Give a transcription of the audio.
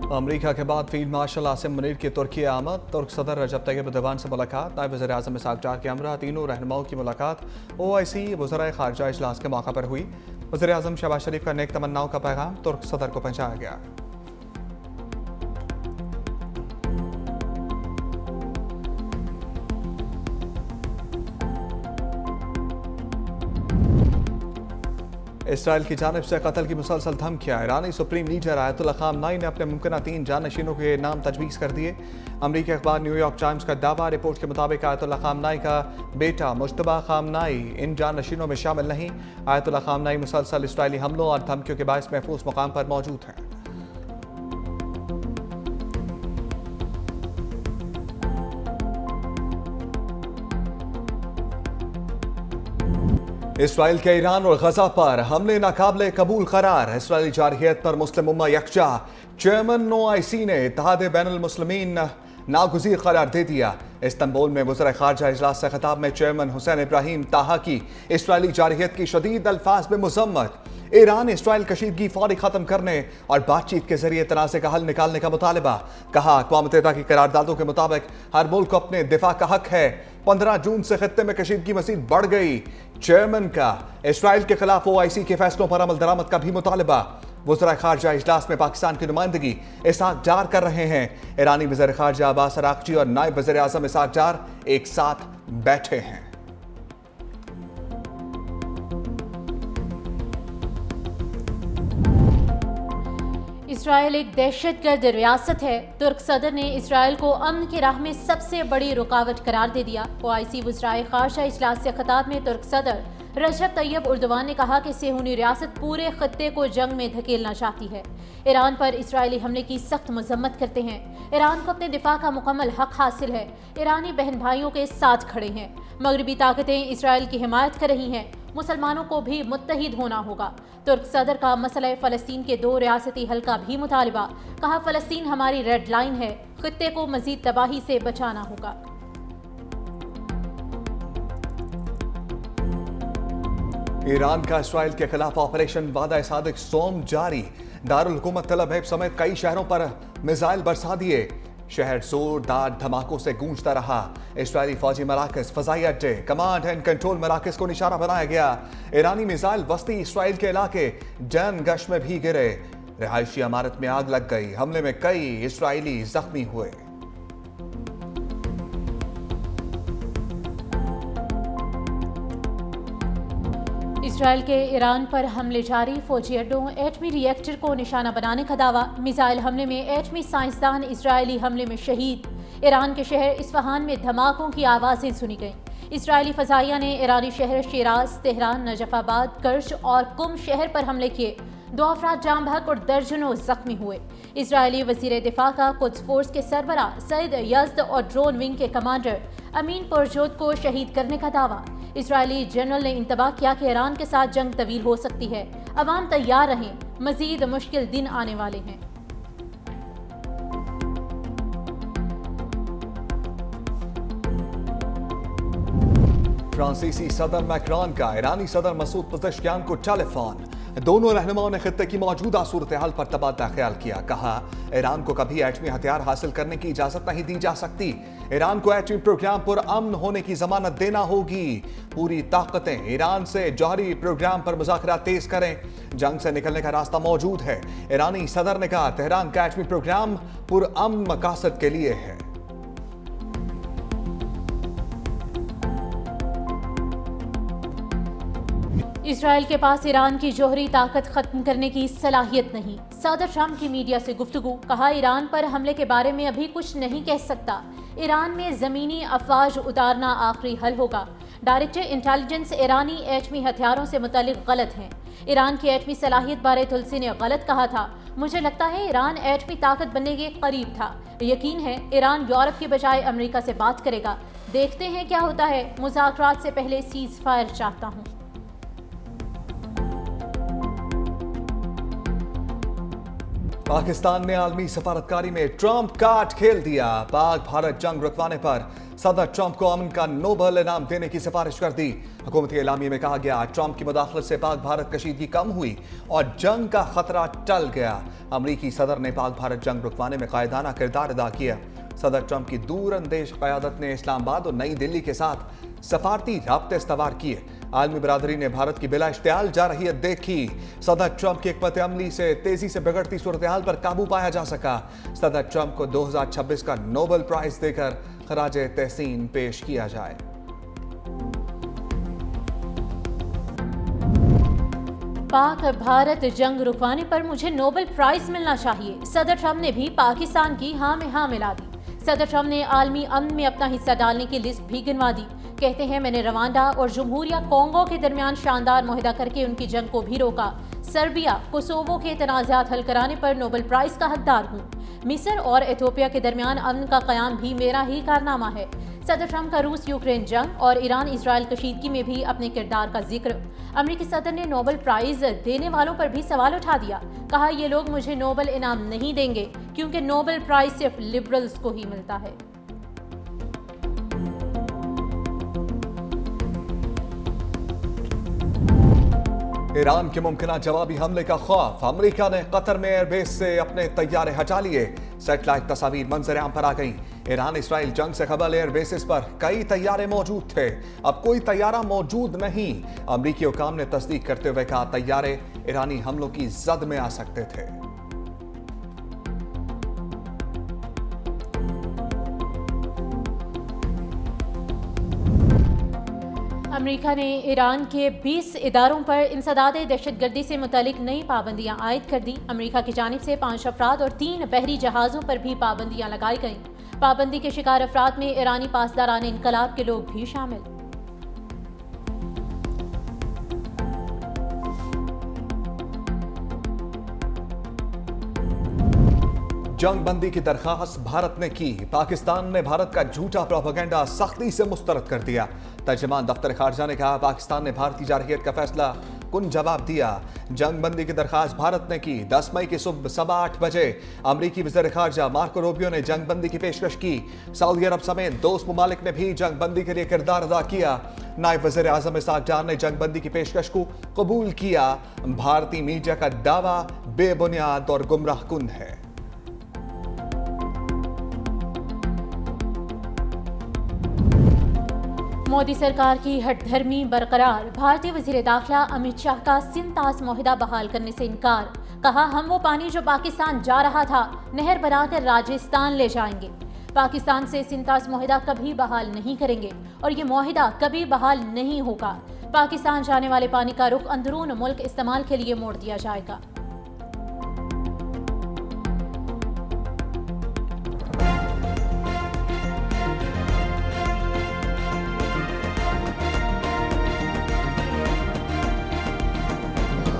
अमरीका के बाद field marshal Asim Munir की तुर्की आमद। तुर्क सदर रजब तैयब एर्दोगान से मुलाकात। नायब वज़ीर-ए-आज़म इसहाक डार के हमरा तीनों रहनुमाओं की मुलाकात OIC वज़राए ख़ारजा इजलास के मौका पर हुई। वज़ीर-ए-आज़म शहबाज शरीफ का नेक तमन्नाओं का पैगाम तुर्क सदर को पहुंचाया गया। इसराइल की जानिब से कत्ल की मुसलसल धमकियां। ईरानी सुप्रीम लीडर आयतुल्लाह ख़ामनाई ने अपने मुमकिन 3 जानशीनों के नाम तजवीज़ कर दिए। अमरीकी अखबार न्यूयॉर्क टाइम्स का दावा, रिपोर्ट के मुताबिक आयतुल्लाह ख़ामनाई का बेटा मुज्तबा ख़ामनाई इन जानशीनों में शामिल नहीं। आयतुल्लाह ख़ामनाई मुसलसल इसराइली हमलों और धमकियों के बायस महफूज मुकाम पर मौजूद हैं। इसराइल के ईरान और गजा पर हमले नाकाबिले कबूल करार। इसराइली जारहियत पर मुस्लिम उम्मा यकजा। चेयरमैन OIC ने इत्तेहाद बैनुल मुस्लिमीन नागुज़ीर करार दे दिया। इस्तांबुल में वज़ीर ख़ारजा इजलास से खिताब में चेयरमैन हुसैन इब्राहिम ताहा की इसराइली जारहियत की शदीद अल्फाज में मुज़म्मत। ईरान इसराइल कशीदगी फौरी ख़त्म करने और बातचीत के जरिए तनाज़े का हल निकालने का मुतालबा। कहा, अक़वाम मुत्तहिदा की करारदादों के मुताबिक हर मुल्क को अपने दिफा का हक है। 15 जून से खित्ते में कशीदगी मज़ीद बढ़ गई। चेयरमैन का इसराइल के खिलाफ OIC के फैसलों पर अमल दरामद का भी मुतालबा। वज़ीर ख़ारजा इजलास में पाकिस्तान की नुमाइंदगी इसहाक डार कर रहे हैं। ईरानी वज़ीर ख़ारजा अब्बास अराग़ची और नायब वज़ीर-ए-आज़म इसहाक डार एक साथ बैठे हैं। इसराइल एक दहशतगर्द रियासत है। तुर्क सदर ने इसराइल को अमन की राह में सबसे बड़ी रुकावट करार दे दिया। OIC वज़राए ख़ारजा इजलास से खिताब में तुर्क सदर रजब तैयब एर्दोगान ने कहा कि सेहूनी रियासत पूरे खत्ते को जंग में धकेलना चाहती है। ईरान पर इसराइली हमले की सख्त मजम्मत करते हैं। ईरान को अपने दिफा का मुकम्मल हक हासिल है। ईरानी बहन भाइयों के साथ खड़े हैं। मगरबी ताकतें इसराइल की हिमायत कर रही हैं। मुसलमानों को भी मुत्तहिद होना होगा। तुर्क सदर का मसला फ़लस्तीन के 2 रियासती हल का भी मुतालबा। कहा, फ़लस्तीन हमारी रेड लाइन है। खित्ते को मजीद तबाही से बचाना होगा। ईरान का इसराइल के खिलाफ ऑपरेशन वादा सादिक सोम जारी। दारुल हुकूमत तल अबीब समेत कई शहरों पर मिसाइल बरसा दिए। शहर जोरदार धमाकों से गूंजता रहा। इसराइली फौजी मराकज, फजाई अड्डे, कमांड एंड कंट्रोल मराकज को निशाना बनाया गया। ईरानी मिसाइल वस्ती इसराइल के इलाके जन गश में भी गिरे। रिहायशी इमारत में आग लग गई। हमले में कई इसराइली जख्मी हुए। इसराइल के ईरान पर हमले जारी। फौजी अड्डों, एटमी रिएक्टर को निशाना बनाने का दावा। मिसाइल हमले में एटमी साइंसदान इजरायली हमले में शहीद। ईरान के शहर इस्फहान में धमाकों की आवाज़ें सुनी गईं। इसराइली फ़ज़ाइया ने ईरानी शहर शिराज, तेहरान, नजफ़ाबाद, कर्ज और कुम शहर पर हमले किए। 2 अफराद जाम बहक और दर्जनों जख्मी हुए। इसराइली वज़ीर दिफा का कुद्स फोर्स के सरबरा सईद यज़द और ड्रोन विंग के कमांडर अमीन पुरजोत को शहीद करने का दावा। इसराइली जनरल ने इंतबाह किया कि ईरान के साथ जंग तवील हो सकती है। अवाम तैयार रहें, मजीद मुश्किल दिन आने वाले हैं। फ्रांसीसी सदर मैक्रॉन का ईरानी सदर मसूद पज़ेश्कियान को टेलीफोन। दोनों रहनुमाओं ने खित्ते की मौजूदा सूरत हाल पर तबादला ख्याल किया। कहा, ईरान को कभी एटमी हथियार हासिल करने की इजाजत नहीं दी जा सकती। ईरान को एटमी प्रोग्राम पर अमन होने की जमानत देना होगी। पूरी ताकतें ईरान से जौहरी प्रोग्राम पर मुज़ाकरात तेज करें। जंग से निकलने का रास्ता मौजूद है। ईरानी सदर ने कहा, तेहरान का एटमी प्रोग्राम पुरअमन मकासद के लिए है। इसराइल के पास ईरान की जौहरी ताकत खत्म करने की सलाहियत नहीं। सदर ट्रंप की मीडिया से गुफ्तगू। कहा, ईरान पर हमले के बारे में अभी कुछ नहीं कह सकता। ईरान में ज़मीनी अफवाज उतारना आखिरी हल होगा। डायरेक्टर इंटेलिजेंस ईरानी एटमी हथियारों से मुतल्लिक गलत हैं। ईरान की एटमी सलाहियत बारे तुलसी ने गलत कहा था। मुझे लगता है ईरान एटमी ताकत बनने के करीब था। यकीन है ईरान यूरोप की बजाय अमेरिका से बात करेगा। देखते हैं क्या होता है। मुज़ाकरात से पहले सीज फायर चाहता हूँ। पाकिस्तान ने आलमी सफारतकारी में ट्रंप कार्ड खेल दिया। पाक भारत जंग रुकवाने पर सदर ट्रंप को अमन का नोबेल इनाम देने की सिफारिश कर दी। हुकूमती एलामी में कहा गया, ट्रंप की मुदाखलत से पाक भारत कशीदगी कम हुई और जंग का खतरा टल गया। अमरीकी सदर ने पाक भारत जंग रुकवाने में कायदाना किरदार अदा किया। सदर ट्रंप की दूरअंदेश क़यादत ने इस्लामाबाद और नई दिल्ली के साथ सफारती राब्ते इस्तवार किए। आलमी बरादरी ने भारत की बिला इश्तियाल जारहियत देखी। सदर ट्रंप की हिकमत अमली से तेजी से बिगड़ती सूरत हाल पर काबू पाया जा सका। सदर ट्रंप को 2026 का नोबेल प्राइज देकर खराज तहसीन पेश किया जाए। पाक भारत जंग रुकवाने पर मुझे नोबेल प्राइज मिलना चाहिए। सदर ट्रंप ने भी पाकिस्तान की हाँ में हाँ मिला दी। सदर ट्रंप ने आलमी अमन में अपना हिस्सा डालने की लिस्ट भी गिनवा दी। कहते हैं, मैंने रवांडा और जमहूरिया कोंगो के दरमियान शानदार मुआहदा करके उनकी जंग को भी रोका। सर्बिया, कोसोवो के तनाज़ात हल कराने पर नोबेल प्राइज का हकदार हूँ। मिस्र और इथियोपिया के दरमियान अमन का क़याम भी मेरा ही कारनामा है। सदर ट्रंप का रूस यूक्रेन जंग और ईरान इसराइल कशीदगी में भी अपने किरदार का जिक्र। अमरीकी सदर ने नोबेल प्राइज देने वालों पर भी सवाल उठा दिया। कहा, ये लोग मुझे नोबेल इनाम नहीं देंगे क्योंकि नोबेल प्राइज सिर्फ लिबरल्स को ही मिलता है। ईरान के मुमकिन जवाबी हमले का खौफ। अमेरिका ने कतर में एयरबेस से अपने तैयारे हटा लिए। सैटेलाइट तस्वीर मंजर आम पर आ गई। ईरान इसराइल जंग से कबल एयरबेसिस पर कई तैयारे मौजूद थे, अब कोई तैयारा मौजूद नहीं। अमेरिकी हुकाम ने तस्दीक करते हुए कहा, तैयारे ईरानी हमलों की जद में आ सकते थे। अमेरिका ने ईरान के 20 इदारों पर इंसदाद दहशतगर्दी से मुतालिक नई पाबंदियां आयद कर दी। अमेरिका की जानिब से 5 अफराद और 3 बहरी जहाज़ों पर भी पाबंदियां लगाई गईं। पाबंदी के शिकार अफराद में ईरानी पासदारान इनकलाब के लोग भी शामिल। जंग बंदी की दरखास्त भारत ने की। पाकिस्तान ने भारत का झूठा प्रोपेगेंडा सख्ती से मुस्तरद कर दिया। तर्जमान दफ्तर खारजा ने कहा, पाकिस्तान ने भारतीय जारहियत का फैसला कुन जवाब दिया। जंग बंदी की दरखास्त भारत ने की। 10 मई की सुबह 8:15 बजे अमरीकी वज़ीर खारजा मार्को रूबियो ने जंग बंदी की पेशकश की। सऊदी अरब समेत दोस्त मुमालिक ने भी जंग बंदी के लिए किरदार अदा किया। नायब वज़ीर आज़म इसहाक डार ने जंग बंदी की पेशकश को कबूल किया। भारतीय मीडिया का दावा बेबुनियाद और गुमराह कुन है। मोदी सरकार की हठधर्मी बरकरार। भारतीय वज़ीर दाखिला अमित शाह का सिंतास मुआहदा बहाल करने से इनकार। कहा, हम वो पानी जो पाकिस्तान जा रहा था नहर बनाकर राजस्थान ले जाएंगे। पाकिस्तान से सिंतास मुआहदा कभी बहाल नहीं करेंगे और ये मुआहदा कभी बहाल नहीं होगा। पाकिस्तान जाने वाले पानी का रुख अंदरून मुल्क इस्तेमाल के लिए मोड़ दिया जाएगा।